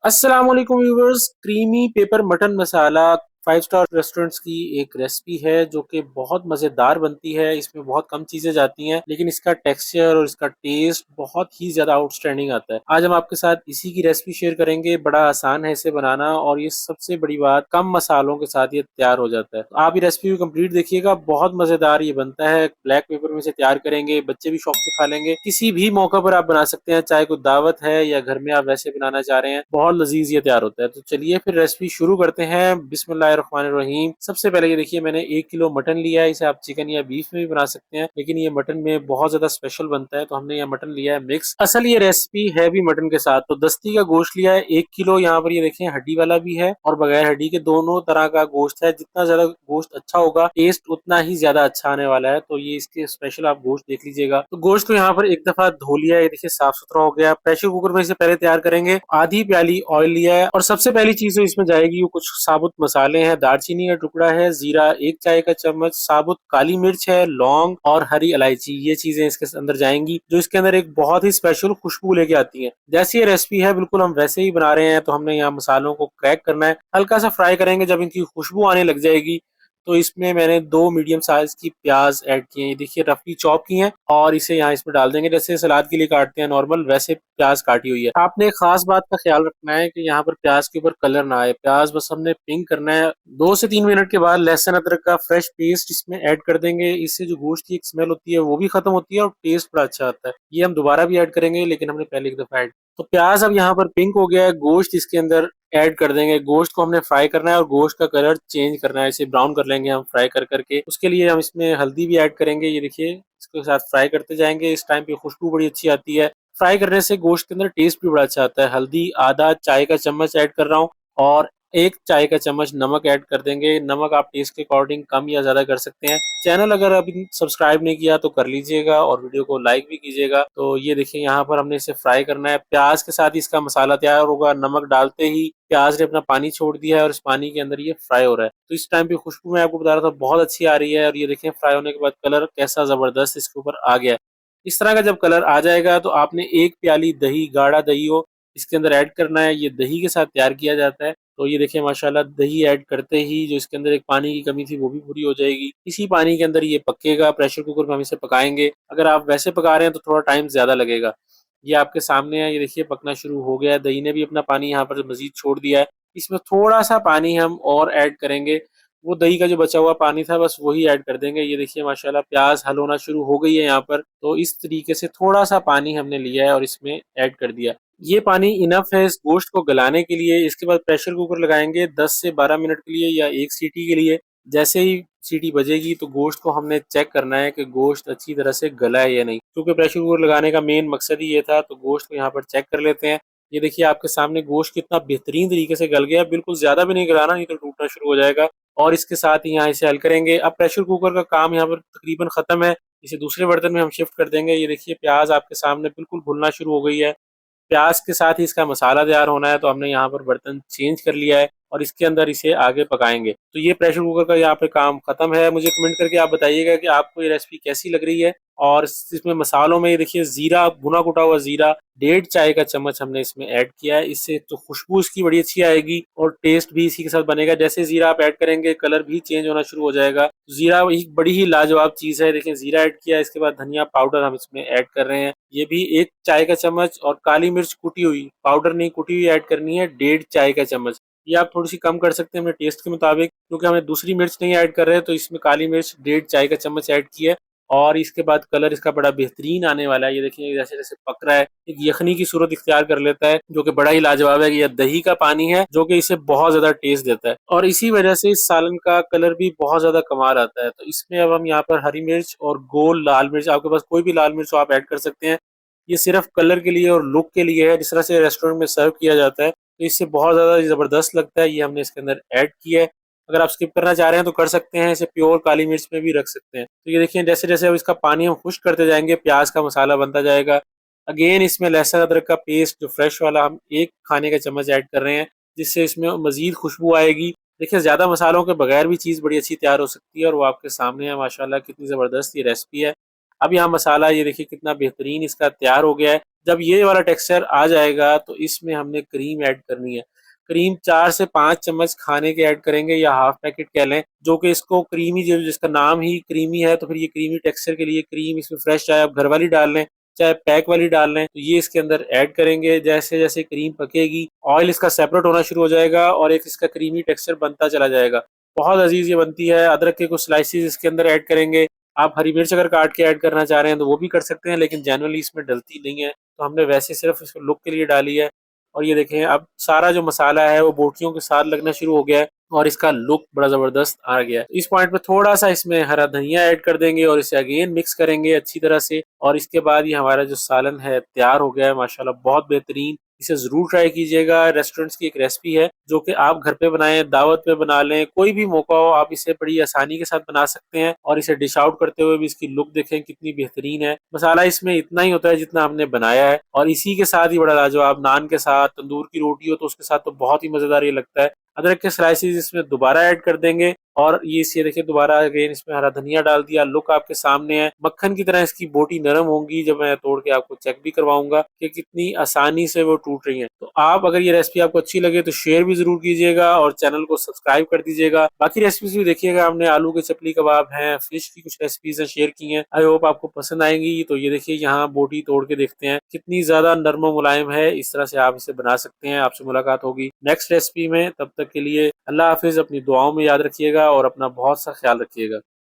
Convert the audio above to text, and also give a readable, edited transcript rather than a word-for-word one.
अस्सलाम वालेकुम viewers. Creamy paper mutton मसाला 5 star restaurants की एक रेसिपी है जो कि बहुत मज़ेदार बनती है। इसमें बहुत कम चीज़ें जाती हैं लेकिन इसका टेक्सचर और इसका टेस्ट बहुत ही ज़्यादा आउटस्टैंडिंग आता है। आज हम आपके साथ इसी की रेसिपी शेयर करेंगे। बड़ा आसान है इसे बनाना और ये सबसे बड़ी बात, कम मसालों के साथ ये तैयार हो जाता है। तो आप ये रेसिपी को कंप्लीट देखिएगा, बहुत मज़ेदार ये बनता है। ब्लैक पेपर में इसे तैयार करेंगे, बच्चे भी शौक से खा लेंगे। किसी भी मौका पर आप बना सकते हैं, चाहे कोई दावत है या घर में आप वैसे बनाना चाह रहे हैं, बहुत लजीज ये तैयार होता है। तो चलिए फिर रेसिपी शुरू करते हैं। बिस्मिल्लाहिर्रहमानिर्रहीम। सबसे पहले ये देखिए, मैंने 1 किलो मटन लिया है। इसे आप चिकन या बीफ में भी बना सकते हैं, लेकिन ये मटन में बहुत ज्यादा स्पेशल बनता है, तो हमने यहाँ मटन लिया है मिक्स। असल ये रेसिपी है भी मटन के साथ। तो दस्ती का गोश्त लिया है 1 किलो। यहाँ पर ये देखें, हड्डी वाला भी है और बगैर हड्डी के, दोनों तरह का गोश्त है। जितना ज्यादा गोश्त अच्छा होगा, टेस्ट उतना ही ज्यादा अच्छा आने वाला है। तो ये इसके स्पेशल आप गोश्त देख लीजिएगा। तो गोश्त को यहाँ पर एक दफा धो लिया है, ये देखिए साफ सुथरा हो गया। प्रेशर कुकर में इसे पहले तैयार करेंगे। आधी प्याली ऑयल लिया है और सबसे पहली चीज जो इसमें जाएगी वो कुछ साबुत मसाले हैं। दालचीनी का टुकड़ा है, जीरा 1 चाय का चम्मच, साबुत काली मिर्च है, लौंग और हरी इलायची। ये चीजें इसके अंदर जाएंगी, जो इसके अंदर एक बहुत ही स्पेशल खुशबू लेके आती है। जैसी ये रेसिपी है बिल्कुल हम वैसे ही बना रहे हैं। तो हमने यहाँ मसालों को क्रैक करना है, हल्का सा फ्राई करेंगे। जब इनकी खुशबू आने लग जाएगी तो इसमें मैंने 2 मीडियम साइज की प्याज ऐड की है। ये देखिए रफली चॉप की हैं और इसे यहाँ इसमें डाल देंगे। जैसे सलाद के लिए काटते हैं नॉर्मल, वैसे प्याज काटी हुई है। आपने एक खास बात का ख्याल रखना है कि यहाँ पर प्याज के ऊपर कलर ना आए। प्याज बस हमने पिंक करना है। 2 से 3 मिनट के बाद लहसुन अदरक का फ्रेश पेस्ट इसमें ऐड कर देंगे। इससे जो गोश्त की एक स्मेल होती है वो भी खत्म होती है और टेस्ट बड़ा अच्छा आता है। ये हम दोबारा भी ऐड करेंगे, लेकिन हमने पहले एक दफा ऐड। तो प्याज अब यहाँ पर पिंक हो गया है। गोश्त इसके अंदर ऐड कर देंगे। गोश्त को हमने फ्राई करना है और गोश्त का कलर चेंज करना है। इसे ब्राउन कर लेंगे हम फ्राई कर करके। उसके लिए हम इसमें हल्दी भी ऐड करेंगे। ये देखिए, इसके साथ फ्राई करते जाएंगे। इस टाइम पे खुशबू बड़ी अच्छी आती है। फ्राई करने से गोश्त के अंदर टेस्ट भी बड़ा अच्छा आता है। हल्दी आधा चाय का चम्मच ऐड कर रहा हूँ और 1 चाय का चम्मच नमक ऐड कर देंगे। नमक आप टेस्ट के अकॉर्डिंग कम या ज्यादा कर सकते हैं। चैनल अगर अभी सब्सक्राइब नहीं किया तो कर लीजिएगा और वीडियो को लाइक भी कीजिएगा। तो ये देखिए, यहाँ पर हमने इसे फ्राई करना है। प्याज के साथ ही इसका मसाला तैयार होगा। नमक डालते ही प्याज ने अपना पानी छोड़ दिया है और इस पानी के अंदर ये फ्राई हो रहा है। तो इस टाइम पे खुशबू मैं आपको बता रहा था बहुत अच्छी आ रही है। और ये देखें, फ्राई होने के बाद कलर कैसा जबरदस्त इसके ऊपर आ गया है। इस तरह का जब कलर आ जाएगा तो आपने 1 प्याली दही, गाढ़ा दही हो, इसके अंदर ऐड करना है। ये दही के साथ तैयार किया जाता है। तो ये देखिए माशाल्लाह, दही ऐड करते ही जो इसके अंदर एक पानी की कमी थी वो भी पूरी हो जाएगी। इसी पानी के अंदर ये पकेगा। प्रेशर कुकर में हम इसे पकाएंगे। अगर आप वैसे पका रहे हैं तो थोड़ा टाइम ज्यादा लगेगा। ये आपके सामने है, ये देखिए पकना शुरू हो गया है। दही ने भी अपना पानी यहाँ पर मजीद छोड़ दिया है। इसमें थोड़ा सा पानी हम और ऐड करेंगे। वो दही का जो बचा हुआ पानी था बस वही ऐड कर देंगे। ये देखिए माशाल्लाह, प्याज हल होना शुरू हो गई है यहाँ पर। तो इस तरीके से थोड़ा सा पानी हमने लिया है और इसमें ऐड कर दिया। ये पानी इनफ है इस गोश्त को गलाने के लिए। इसके बाद प्रेशर कुकर लगाएंगे 10 से 12 मिनट के लिए या एक सीटी के लिए। जैसे ही सीटी बजेगी तो गोश्त को हमने चेक करना है कि गोश्त अच्छी तरह से गला है या नहीं, क्योंकि प्रेशर कुकर लगाने का मेन मकसद ही ये था। तो गोश्त को यहाँ पर चेक कर लेते हैं। ये देखिए आपके सामने गोश्त कितना बेहतरीन तरीके से गल गया। बिल्कुल ज्यादा भी नहीं गलाना, नहीं तो टूटना शुरू हो जाएगा। और इसके साथ ही यहाँ इसे हल करेंगे। अब प्रेशर कुकर का काम यहाँ पर तकरीबन खत्म है। इसे दूसरे बर्तन में हम शिफ्ट कर देंगे। ये देखिए प्याज आपके सामने बिल्कुल भुनना शुरू हो गई है। प्याज के साथ ही इसका मसाला तैयार होना है। तो हमने यहाँ पर बर्तन चेंज कर लिया है और इसके अंदर इसे आगे पकाएंगे। तो ये प्रेशर कुकर का यहाँ पे काम खत्म है। मुझे कमेंट करके आप बताइएगा कि आपको ये रेसिपी कैसी लग रही है। और इसमें मसालों में ये देखिए, जीरा, भुना कुटा हुआ जीरा 1.5 चाय का चम्मच हमने इसमें ऐड किया है। इससे तो खुशबू इसकी बड़ी अच्छी आएगी और टेस्ट भी इसी के साथ बनेगा। जैसे जीरा आप ऐड करेंगे कलर भी चेंज होना शुरू हो जाएगा। जीरा एक बड़ी ही लाजवाब चीज है। देखिए जीरा ऐड किया, इसके बाद धनिया पाउडर हम इसमें ऐड कर रहे हैं। ये भी 1 चाय का चम्मच। और काली मिर्च कुटी हुई, पाउडर नहीं कुटी हुई, ऐड करनी है 1.5 चाय का चम्मच। ये आप थोड़ी सी कम कर सकते हैं अपने टेस्ट के मुताबिक, क्योंकि हमें दूसरी मिर्च नहीं ऐड कर रहे हैं। तो इसमें काली मिर्च 1.5 चाय का चम्मच ऐड की है। और इसके बाद कलर इसका बड़ा बेहतरीन आने वाला है। ये देखिए जैसे जैसे पक रहा है, एक यखनी की सूरत इख्तियार कर लेता है, जो कि बड़ा ही लाजवाब है। ये दही का पानी है जो कि इसे बहुत ज्यादा टेस्ट देता है और इसी वजह से इस सालन का कलर भी बहुत ज्यादा कमाल आता है। तो इसमें अब हम यहाँ पर हरी मिर्च और गोल लाल मिर्च, आपके पास कोई भी लाल मिर्च हो आप ऐड कर सकते हैं। ये सिर्फ कलर के लिए और लुक के लिए है, जिस तरह से रेस्टोरेंट में सर्व किया जाता है। तो इससे बहुत ज्यादा जबरदस्त लगता है। ये हमने इसके अंदर ऐड किया है। अगर आप स्किप करना चाह रहे हैं तो कर सकते हैं, इसे प्योर काली मिर्च में भी रख सकते हैं। तो ये देखिए जैसे जैसे अब इसका पानी हम खुश्क करते जाएंगे, प्याज का मसाला बनता जाएगा। अगेन इसमें लहसुन अदरक का पेस्ट जो फ्रेश वाला, हम 1 खाने का चम्मच ऐड कर रहे हैं, जिससे इसमें मजीद खुशबू आएगी। देखिए ज्यादा मसालों के बगैर भी चीज़ बड़ी अच्छी तैयार हो सकती है और वो आपके सामने है। माशाल्लाह कितनी ज़बरदस्त ये रेसिपी है। अब यहाँ मसाला ये देखिए कितना बेहतरीन इसका तैयार हो गया है। जब ये वाला टेक्सचर आ जाएगा तो इसमें हमने क्रीम ऐड करनी है। क्रीम 4 से 5 चम्मच खाने के ऐड करेंगे या हाफ पैकेट कह लें, जो कि इसको क्रीमी, जो जिसका नाम ही क्रीमी है, तो फिर ये क्रीमी टेक्सचर के लिए क्रीम इसमें फ्रेश चाहे आप घर वाली डाल लें चाहे पैक वाली डाल लें, तो ये इसके अंदर ऐड करेंगे। जैसे जैसे क्रीम पकेगी ऑयल इसका सेपरेट होना शुरू हो जाएगा और एक इसका क्रीमी टेक्सचर बनता चला जाएगा। बहुत अजीज ये बनती है। अदरक के कुछ स्लाइसिस इसके अंदर ऐड करेंगे। आप हरी मिर्च अगर काट के ऐड करना चाह रहे हैं तो वो भी कर सकते हैं, लेकिन जनरली इसमें डलती नहीं है, तो हमने वैसे सिर्फ इसको लुक के लिए डाली है। और ये देखें अब सारा जो मसाला है वो बोटियों के साथ लगना शुरू हो गया है और इसका लुक बड़ा जबरदस्त आ गया है। इस पॉइंट पे थोड़ा सा इसमें हरा धनिया ऐड कर देंगे और इसे अगेन मिक्स करेंगे अच्छी तरह से, और इसके बाद ये हमारा जो सालन है तैयार हो गया है माशाल्लाह, बहुत बेहतरीन। इसे जरूर ट्राई कीजिएगा। रेस्टोरेंट्स की एक रेसिपी है जो कि आप घर पे बनाएं, दावत पे बना लें, कोई भी मौका हो आप इसे बड़ी आसानी के साथ बना सकते हैं। और इसे डिश आउट करते हुए भी इसकी लुक देखें कितनी बेहतरीन है। मसाला इसमें इतना ही होता है जितना हमने बनाया है, और इसी के साथ ही बड़ा लाजवाब नान के साथ, तंदूर की रोटी हो तो उसके साथ तो बहुत ही मजेदार ये लगता है। अदरक के स्लाइसिस इसमें दोबारा ऐड कर देंगे और ये देखिए दोबारा अगेन इसमें हरा धनिया डाल दिया। लुक आपके सामने है, मक्खन की तरह इसकी बोटी नरम होंगी। जब मैं तोड़ के आपको चेक भी करवाऊंगा कि कितनी आसानी से वो टूट रही हैं। तो आप अगर ये रेसिपी आपको अच्छी लगे तो शेयर भी जरूर कीजिएगा और चैनल को सब्सक्राइब कर दीजिएगा। बाकी रेसिपीज भी देखिएगा, हमने आलू के चपली कबाब हैं, फिश की कुछ रेसिपीज हैं शेयर की हैं, आई होप आपको पसंद आएंगी। तो ये देखिए यहाँ बोटी तोड़ के देखते हैं कितनी ज्यादा नरम और मुलायम है। इस तरह से आप इसे बना सकते हैं। आपसे मुलाकात होगी नेक्स्ट रेसिपी में, तब तक के लिए अल्लाह हाफिज। अपनी दुआओं में याद रखिएगा और अपना बहुत सा ख्याल रखिएगा।